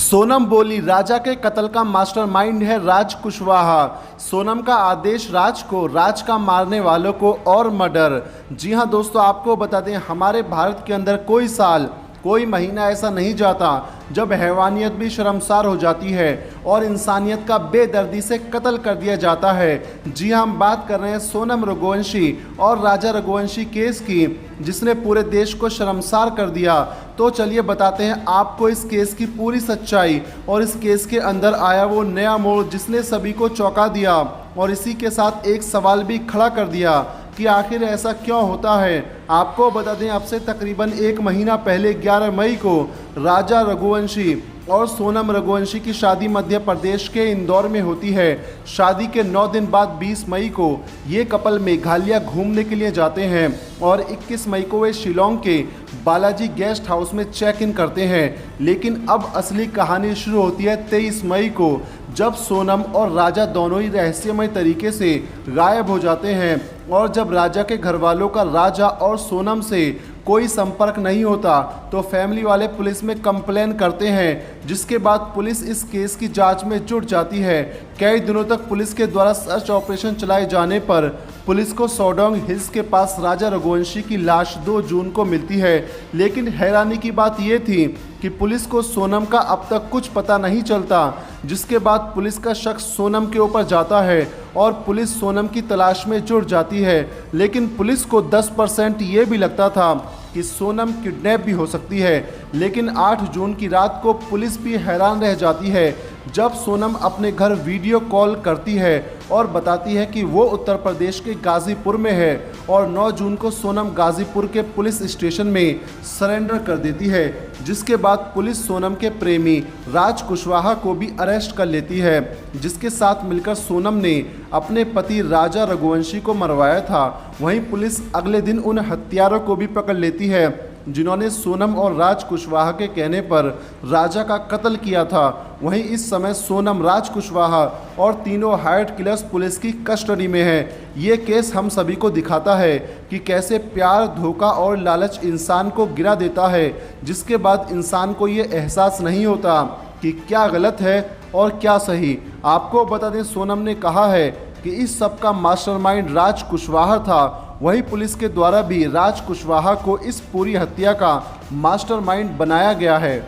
सोनम बोली राजा के कत्ल का मास्टरमाइंड है राज कुशवाहा। सोनम का आदेश राज को, राज का मारने वालों को और मर्डर। जी हां दोस्तों, आपको बता दें हमारे भारत के अंदर कोई साल कोई महीना ऐसा नहीं जाता जब हैवानियत भी शर्मसार हो जाती है और इंसानियत का बेदर्दी से कत्ल कर दिया जाता है। जी हां, हम बात कर रहे हैं सोनम रघुवंशी और राजा रघुवंशी केस की, जिसने पूरे देश को शर्मसार कर दिया। तो चलिए बताते हैं आपको इस केस की पूरी सच्चाई और इस केस के अंदर आया वो नया मोड़ जिसने सभी को चौंका दिया और इसी के साथ एक सवाल भी खड़ा कर दिया कि आखिर ऐसा क्यों होता है। आपको बता दें अब से तकरीबन एक महीना पहले 11 मई को राजा रघुवंशी और सोनम रघुवंशी की शादी मध्य प्रदेश के इंदौर में होती है। शादी के 9 दिन बाद 20 मई को ये कपल मेघालय घूमने के लिए जाते हैं और 21 मई को वे शिलोंग के बालाजी गेस्ट हाउस में चेक इन करते हैं। लेकिन अब असली कहानी शुरू होती है 23 मई को, जब सोनम और राजा दोनों ही रहस्यमय तरीके से गायब हो जाते हैं और जब राजा के घर वालों का राजा और सोनम से कोई संपर्क नहीं होता तो फैमिली वाले पुलिस में कंप्लेन करते हैं, जिसके बाद पुलिस इस केस की जांच में जुट जाती है। कई दिनों तक पुलिस के द्वारा सर्च ऑपरेशन चलाए जाने पर पुलिस को सोडोंग हिल्स के पास राजा रघुवंशी की लाश 2 जून को मिलती है। लेकिन हैरानी की बात यह थी कि पुलिस को सोनम का अब तक कुछ पता नहीं चलता, जिसके बाद पुलिस का शक सोनम के ऊपर जाता है और पुलिस सोनम की तलाश में जुट जाती है। लेकिन पुलिस को 10% ये भी लगता था कि सोनम किडनैप भी हो सकती है। लेकिन 8 जून की रात को पुलिस भी हैरान रह जाती है जब सोनम अपने घर वीडियो कॉल करती है और बताती है कि वो उत्तर प्रदेश के गाजीपुर में है और 9 जून को सोनम गाजीपुर के पुलिस स्टेशन में सरेंडर कर देती है, जिसके बाद पुलिस सोनम के प्रेमी राज कुशवाहा को भी अरेस्ट कर लेती है, जिसके साथ मिलकर सोनम ने अपने पति राजा रघुवंशी को मरवाया था। वहीं पुलिस अगले दिन उन हत्यारों को भी पकड़ लेती है जिन्होंने सोनम और राज कुशवाहा के कहने पर राजा का कत्ल किया था। वहीं इस समय सोनम, राज कुशवाहा और तीनों हायर्ड किलर्स पुलिस की कस्टडी में है। ये केस हम सभी को दिखाता है कि कैसे प्यार, धोखा और लालच इंसान को गिरा देता है, जिसके बाद इंसान को ये एहसास नहीं होता कि क्या गलत है और क्या सही। आपको बता दें सोनम ने कहा है कि इस सब का मास्टरमाइंड राज कुशवाहा था। वहीं पुलिस के द्वारा भी राज कुशवाहा को इस पूरी हत्या का मास्टरमाइंड बनाया गया है।